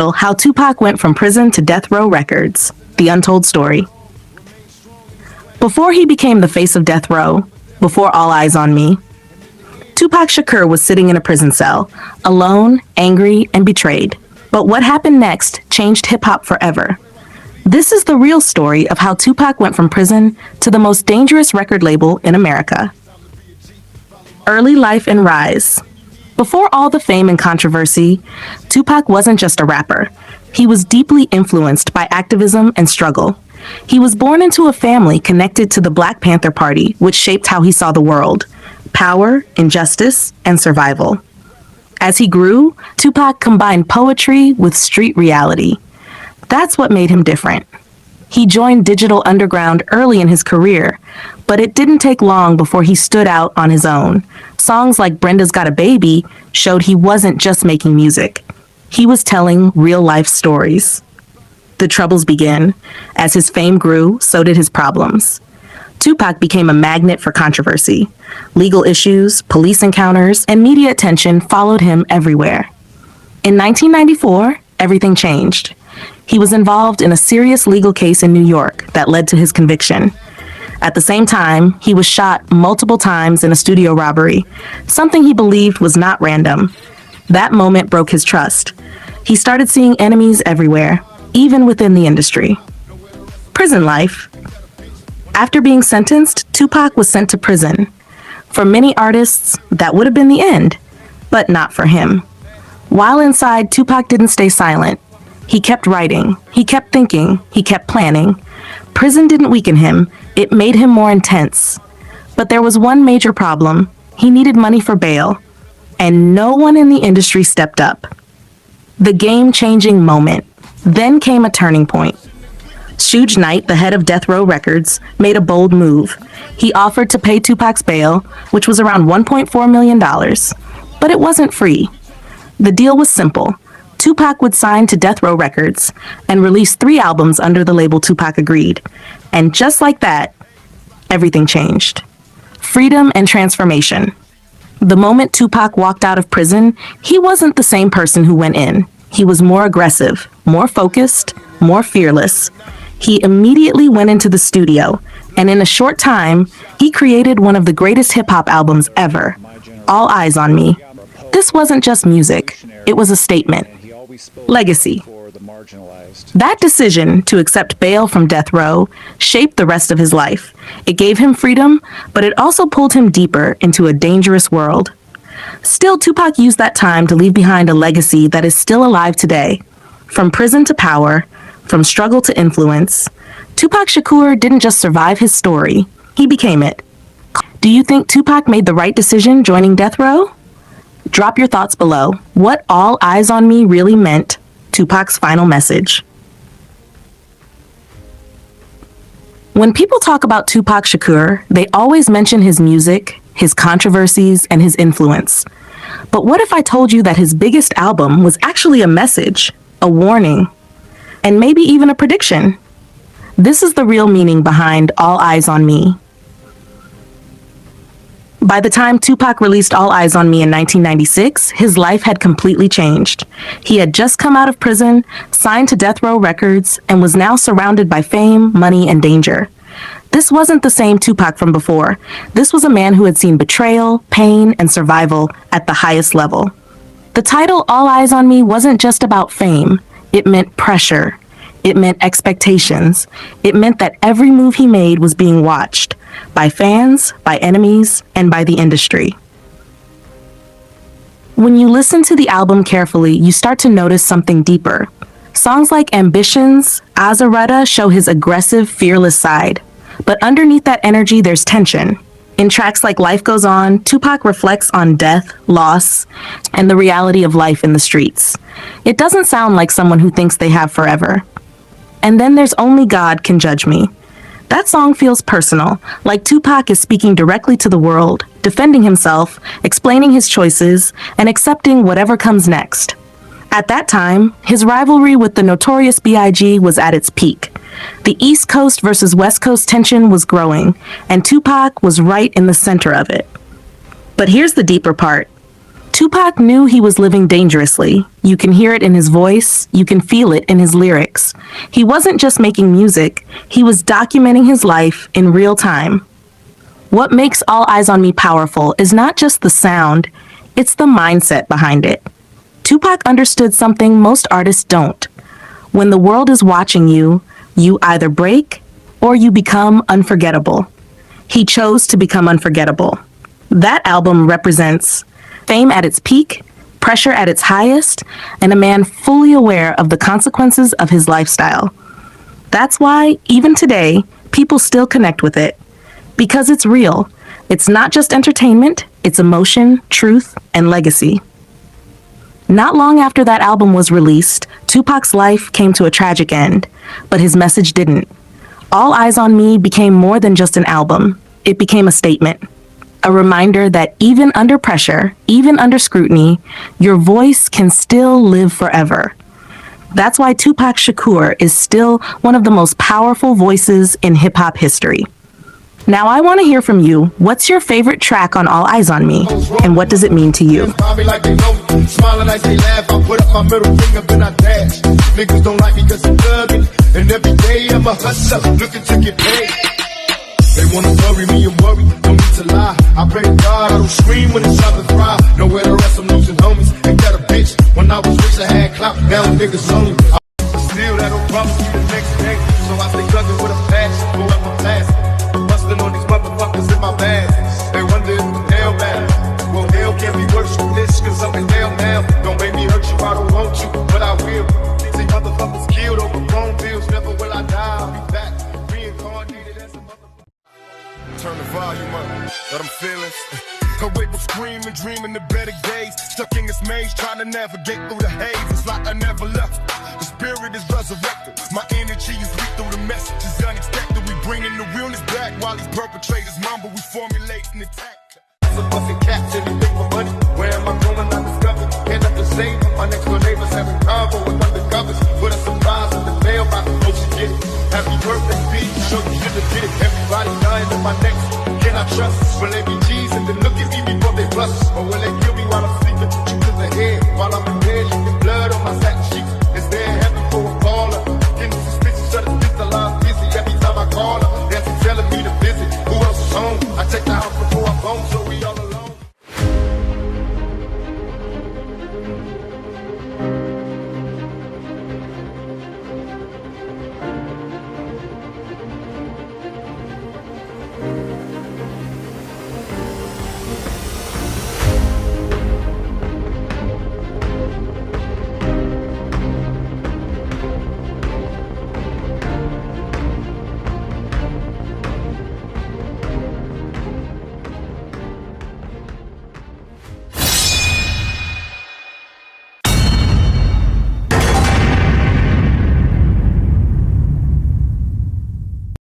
How Tupac went from prison to Deathrow Records, the untold story. Before he became the face of Deathrow, before All Eyes on Me, Tupac Shakur was sitting in a prison cell, alone, angry, and betrayed. But what happened next changed hip-hop forever. This is the real story of how Tupac went from prison to the most dangerous record label in America. Early life and rise. Before all the fame and controversy, Tupac wasn't just a rapper. He was deeply influenced by activism and struggle. He was born into a family connected to the Black Panther Party, which shaped how he saw the world: power, injustice, and survival. As he grew, Tupac combined poetry with street reality. That's what made him different. He joined Digital Underground early in his career, but it didn't take long before he stood out on his own. Songs like Brenda's Got a Baby showed he wasn't just making music. He was telling real-life stories. The troubles began. As his fame grew, so did his problems. Tupac became a magnet for controversy. Legal issues, police encounters, and media attention followed him everywhere. In 1994, everything changed. He was involved in a serious legal case in New York that led to his conviction. At the same time, he was shot multiple times in a studio robbery, something he believed was not random. That moment broke his trust. He started seeing enemies everywhere, even within the industry. Prison life. After being sentenced, Tupac was sent to prison. For many artists, that would have been the end, but not for him. While inside, Tupac didn't stay silent. He kept writing, he kept thinking, he kept planning. Prison didn't weaken him, it made him more intense. But there was one major problem. He needed money for bail, and no one in the industry stepped up. The game-changing moment. Then came a turning point. Suge Knight, the head of Deathrow Records, made a bold move. He offered to pay Tupac's bail, which was around $1.4 million. But it wasn't free. The deal was simple. Tupac would sign to Deathrow Records and release 3 albums under the label Tupac Agreed. And just like that, everything changed. Freedom and transformation. The moment Tupac walked out of prison, he wasn't the same person who went in. He was more aggressive, more focused, more fearless. He immediately went into the studio, and in a short time, he created one of the greatest hip-hop albums ever, All Eyes on Me. This wasn't just music, it was a statement. Legacy. That decision to accept bail from death row shaped the rest of his life. It gave him freedom, but it also pulled him deeper into a dangerous world. Still, Tupac used that time to leave behind a legacy that is still alive today. From prison to power, from struggle to influence, Tupac Shakur didn't just survive his story, he became it. Do you think Tupac made the right decision joining death row? Drop your thoughts below. What All Eyes on Me really meant, Tupac's final message. When people talk about Tupac Shakur, they always mention his music, his controversies, and his influence. But what if I told you that his biggest album was actually a message, a warning, and maybe even a prediction? This is the real meaning behind All Eyes on Me. By the time Tupac released All Eyes on Me in 1996, his life had completely changed. He had just come out of prison, signed to Deathrow Records, and was now surrounded by fame, money, and danger. This wasn't the same Tupac from before. This was a man who had seen betrayal, pain, and survival at the highest level. The title All Eyes on Me wasn't just about fame. It meant pressure. It meant expectations. It meant that every move he made was being watched by fans, by enemies, and by the industry. When you listen to the album carefully, you start to notice something deeper. Songs like Ambitions, Azaretta show his aggressive, fearless side. But underneath that energy, there's tension. In tracks like Life Goes On, Tupac reflects on death, loss, and the reality of life in the streets. It doesn't sound like someone who thinks they have forever. And then there's Only God Can Judge Me. That song feels personal, like Tupac is speaking directly to the world, defending himself, explaining his choices, and accepting whatever comes next. At that time, his rivalry with the Notorious B.I.G. was at its peak. The East Coast versus West Coast tension was growing, and Tupac was right in the center of it. But here's the deeper part. Tupac knew he was living dangerously. You can hear it in his voice, you can feel it in his lyrics. He wasn't just making music, he was documenting his life in real time. What makes All Eyes on Me powerful is not just the sound, it's the mindset behind it. Tupac understood something most artists don't. When the world is watching you, you either break or you become unforgettable. He chose to become unforgettable. That album represents fame at its peak, pressure at its highest, and a man fully aware of the consequences of his lifestyle. That's why, even today, people still connect with it. Because it's real. It's not just entertainment, it's emotion, truth, and legacy. Not long after that album was released, Tupac's life came to a tragic end, but his message didn't. All Eyes on Me became more than just an album. It became a statement. A reminder that even under pressure, even under scrutiny, your voice can still live forever. That's why Tupac Shakur is still one of the most powerful voices in hip-hop history. Now I want to hear from you. What's your favorite track on All Eyes on Me? And what does it mean to you? Smiling as they laugh, I put up my middle finger, then I dash. Niggas don't like me cause I'm thugging, and every day I'm a hustler, looking to get paid. They wanna worry me and worry, don't need to lie. I pray to God I don't scream when it's time to cry. Nowhere to rest, I'm losing homies, ain't that a bitch? When I was rich I had clout, now niggas only. Still that don't promise you the next day, so I stay thugging with a passion, forever plastic. Bustin' on these motherfuckers in my bag. They wonder if it's hell bad. Well, hell can't be worse than this, cause I'm in hell now. Don't make me hurt you, I don't want you, but I will. See motherfuckers killed over phone bills, never will I die, I'll be back. Reincarnated as a motherfucker. Turn the volume up, let them feel it. Awake with screaming, dreaming the better days. Stuck in this maze, trying to navigate through the haze. It's like I never left. The spirit is resurrected. My energy is weak through the messages unexpected. We bringing the realness back while these perpetrators mumble. We formulating attack.